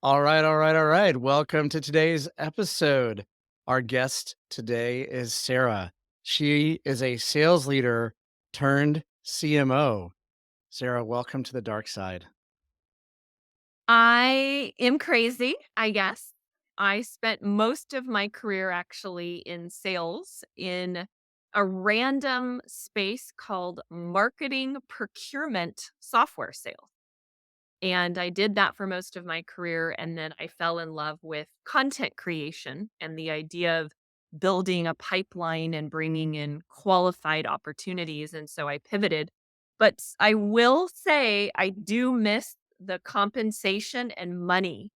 All right, all right, all right. Welcome to today's episode. Our guest today is Sarah. She is a sales leader turned CMO. Sarah, welcome to the dark side. I am crazy, I guess. I spent most of my career actually in sales in a random space called marketing procurement software sales. And I did that for most of my career. And then I fell in love with content creation and the idea of building a pipeline and bringing in qualified opportunities. And so I pivoted. But I will say I do miss the compensation and money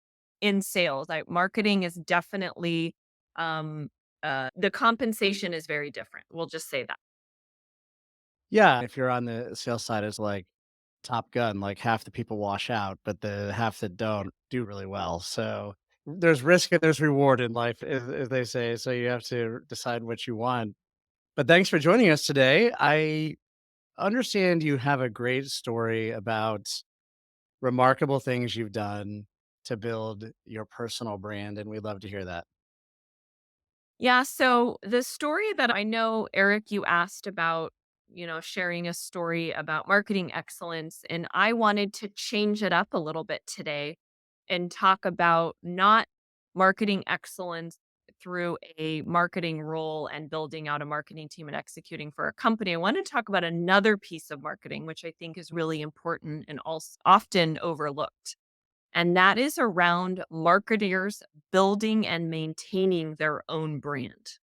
in sales. Marketing is definitely, um, the compensation is very different. We'll just say that. Yeah, if you're on the sales side, it's like Top Gun, like half the people wash out, but the half that don't do really well. So there's risk and there's reward in life, as they say. So you have to decide what you want. But thanks for joining us today. I understand you have a great story about remarkable things you've done to build your personal brand, and we'd love to hear that. Yeah, so the story that I know, Eric, you asked about, sharing a story about marketing excellence, and I wanted to change it up a little bit today and talk about not marketing excellence through a marketing role and building out a marketing team and executing for a company. I want to talk about another piece of marketing, which I think is really important and also often overlooked. And that is around marketers building and maintaining their own brand.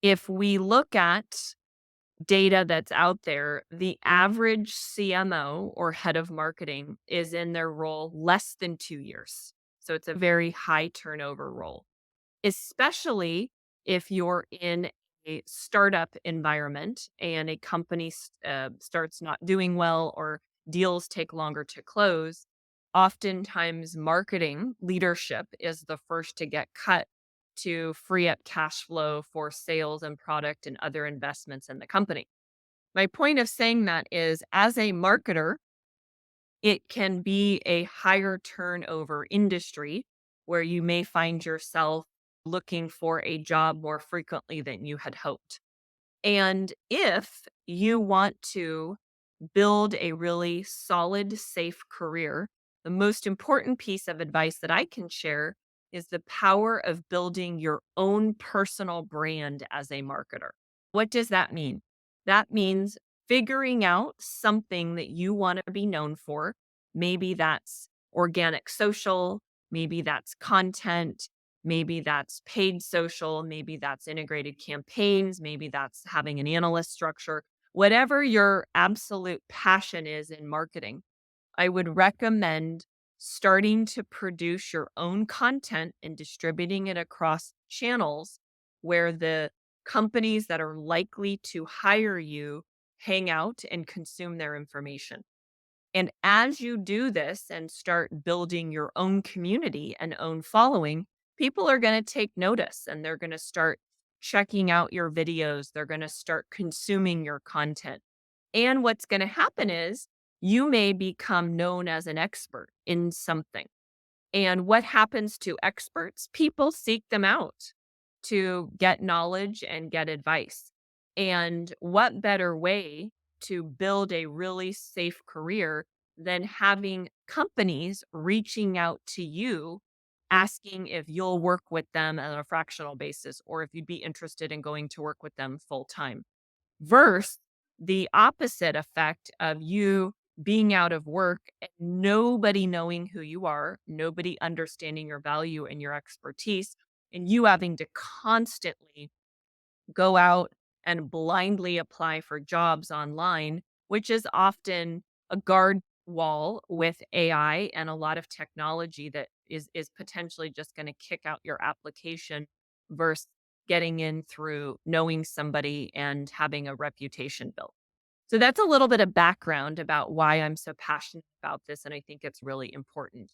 If we look at data that's out there, the average CMO or head of marketing is in their role less than 2 years. So it's a very high turnover role, especially if you're in a startup environment and a company starts not doing well or deals take longer to close. Oftentimes, marketing leadership is the first to get cut to free up cash flow for sales and product and other investments in the company. My point of saying that is, as a marketer, it can be a higher turnover industry where you may find yourself looking for a job more frequently than you had hoped. And if you want to build a really solid, safe career, the most important piece of advice that I can share is the power of building your own personal brand as a marketer. What does that mean? That means figuring out something that you want to be known for. Maybe that's organic social, maybe that's content, maybe that's paid social, maybe that's integrated campaigns, maybe that's having an analyst structure. Whatever your absolute passion is in marketing, I would recommend starting to produce your own content and distributing it across channels where the companies that are likely to hire you hang out and consume their information. And as you do this and start building your own community and own following, people are going to take notice and they're going to start checking out your videos. They're going to start consuming your content. And what's going to happen is you may become known as an expert in something. And what happens to experts? People seek them out to get knowledge and get advice. And what better way to build a really safe career than having companies reaching out to you asking if you'll work with them on a fractional basis or if you'd be interested in going to work with them full time? Versus the opposite effect of you being out of work and nobody knowing who you are, nobody understanding your value and your expertise, and you having to constantly go out and blindly apply for jobs online, which is often a guard wall with AI and a lot of technology that is potentially just going to kick out your application versus getting in through knowing somebody and having a reputation built. So that's a little bit of background about why I'm so passionate about this and I think it's really important.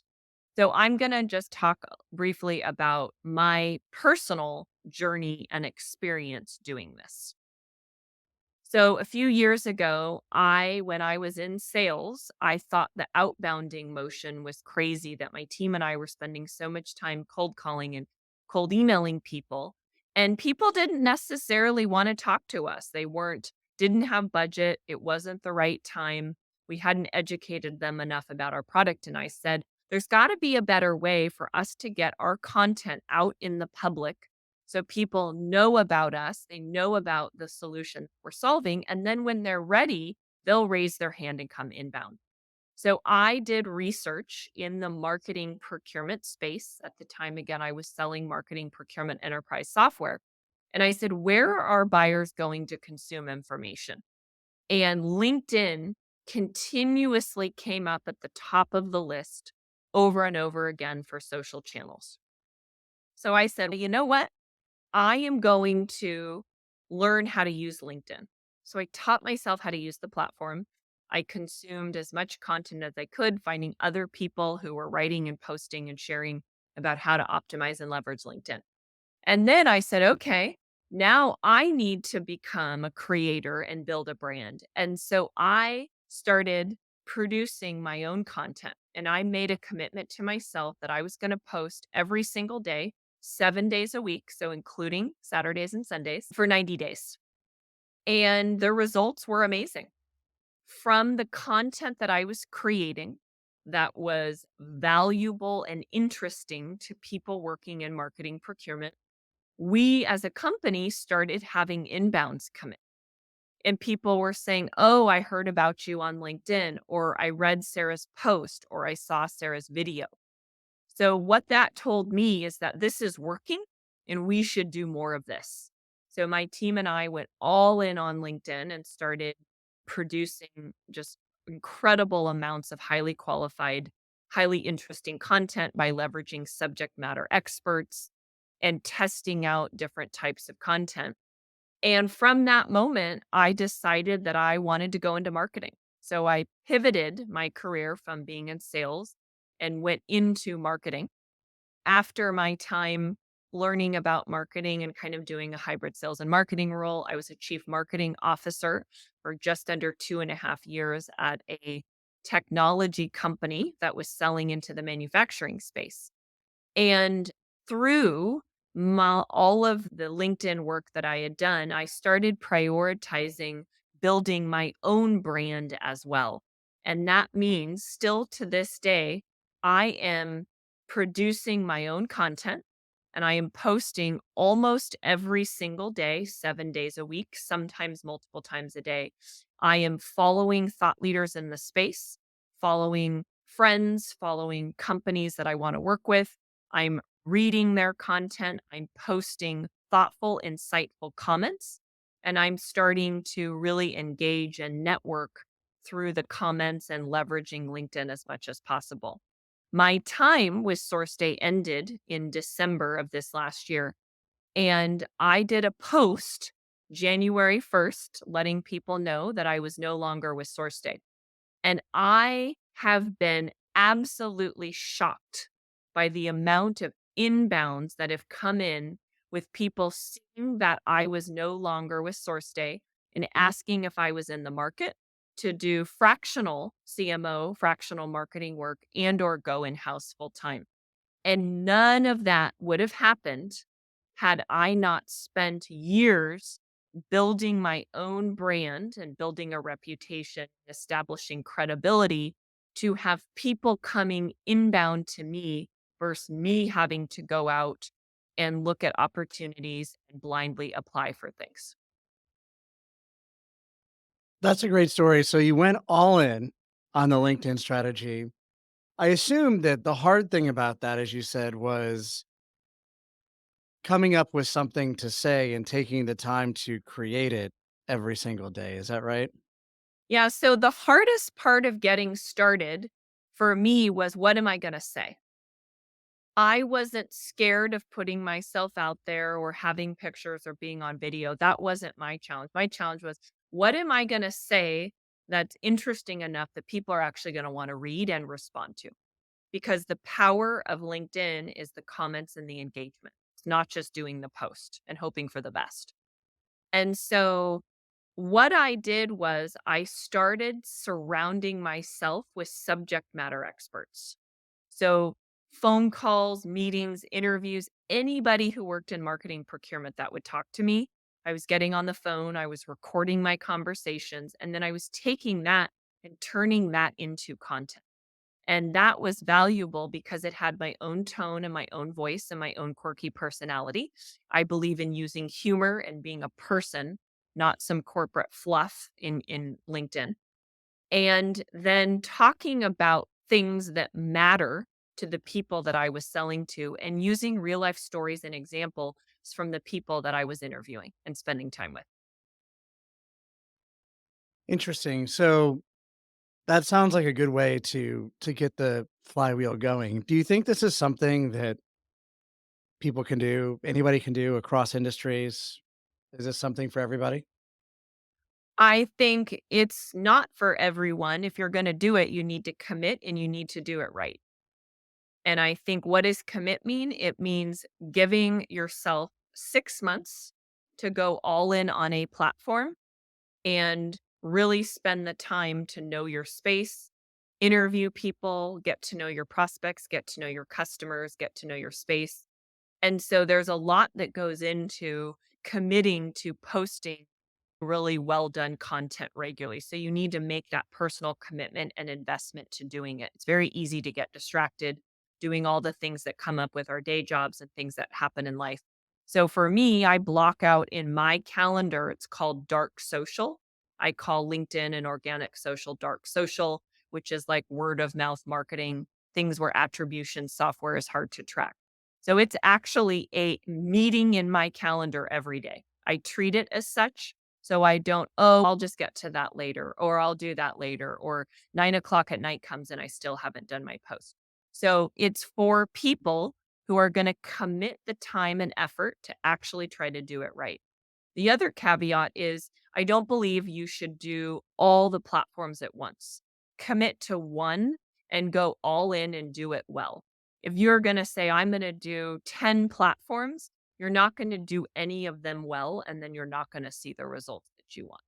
So I'm going to just talk briefly about my personal journey and experience doing this. So a few years ago, when I was in sales, I thought the outbounding motion was crazy that my team and I were spending so much time cold calling and cold emailing people. And people didn't necessarily want to talk to us. Didn't have budget. It wasn't the right time. We hadn't educated them enough about our product. And I said, there's got to be a better way for us to get our content out in the public so people know about us, they know about the solution we're solving, and then when they're ready, they'll raise their hand and come inbound. So I did research in the marketing procurement space. At the time, again, I was selling marketing procurement enterprise software. And I said, where are buyers going to consume information? And LinkedIn continuously came up at the top of the list over and over again for social channels. So I said, well, you know what? I am going to learn how to use LinkedIn. So I taught myself how to use the platform. I consumed as much content as I could, finding other people who were writing and posting and sharing about how to optimize and leverage LinkedIn. And then I said, okay, now I need to become a creator and build a brand. And so I started producing my own content. And I made a commitment to myself that I was going to post every single day, 7 days a week. So including Saturdays and Sundays for 90 days. And the results were amazing. From the content that I was creating, that was valuable and interesting to people working in marketing procurement, we as a company started having inbounds come in. And people were saying, oh, I heard about you on LinkedIn, or I read Sarah's post, or I saw Sarah's video. So, what that told me is that this is working and we should do more of this. So, my team and I went all in on LinkedIn and started producing just incredible amounts of highly qualified, highly interesting content by leveraging subject matter experts and testing out different types of content. And from that moment, I decided that I wanted to go into marketing. So I pivoted my career from being in sales and went into marketing. After my time learning about marketing and kind of doing a hybrid sales and marketing role, I was a chief marketing officer for just under 2.5 years at a technology company that was selling into the manufacturing space. And through all of the LinkedIn work that I had done, I started prioritizing building my own brand as well. And that means still to this day, I am producing my own content and I am posting almost every single day, 7 days a week, sometimes multiple times a day. I am following thought leaders in the space, following friends, following companies that I want to work with. I'm reading their content, I'm posting thoughtful, insightful comments, and I'm starting to really engage and network through the comments and leveraging LinkedIn as much as possible. My time with SourceDay ended in December of this last year, and I did a post January 1st letting people know that I was no longer with SourceDay. And I have been absolutely shocked by the amount of inbounds that have come in with people seeing that I was no longer with SourceDay and asking if I was in the market to do fractional CMO, fractional marketing work and or go in-house full time. And none of that would have happened had I not spent years building my own brand and building a reputation, establishing credibility to have people coming inbound to me versus me having to go out and look at opportunities and blindly apply for things. That's a great story. So you went all in on the LinkedIn strategy. I assume that the hard thing about that, as you said, was coming up with something to say and taking the time to create it every single day. Is that right? Yeah. So the hardest part of getting started for me was, what am I going to say? I wasn't scared of putting myself out there or having pictures or being on video. That wasn't my challenge. My challenge was, what am I going to say that's interesting enough that people are actually going to want to read and respond to? Because the power of LinkedIn is the comments and the engagement. It's not just doing the post and hoping for the best. And so what I did was I started surrounding myself with subject matter experts. So, phone calls, meetings, interviews, anybody who worked in marketing procurement that would talk to me, I was getting on the phone, I was recording my conversations, and then I was taking that and turning that into content. And that was valuable because it had my own tone and my own voice and my own quirky personality. I believe in using humor and being a person, not some corporate fluff in LinkedIn. And then talking about things that matter to the people that I was selling to and using real life stories and examples from the people that I was interviewing and spending time with. Interesting. So that sounds like a good way to get the flywheel going. Do you think this is something that people can do, anybody can do across industries? Is this something for everybody? I think it's not for everyone. If you're going to do it, you need to commit and you need to do it right. And I think what does commit mean? It means giving yourself 6 months to go all in on a platform and really spend the time to know your space, interview people, get to know your prospects, get to know your customers, get to know your space. And so there's a lot that goes into committing to posting really well done content regularly. So you need to make that personal commitment and investment to doing it. It's very easy to get distracted doing all the things that come up with our day jobs and things that happen in life. So for me, I block out in my calendar, it's called dark social. I call LinkedIn and organic social dark social, which is like word of mouth marketing, things where attribution software is hard to track. So it's actually a meeting in my calendar every day. I treat it as such so I don't, oh, I'll just get to that later, or I'll do that later, or 9 o'clock at night comes and I still haven't done my post. So it's for people who are going to commit the time and effort to actually try to do it right. The other caveat is I don't believe you should do all the platforms at once. Commit to one and go all in and do it well. If you're going to say, I'm going to do 10 platforms, you're not going to do any of them well, and then you're not going to see the results that you want.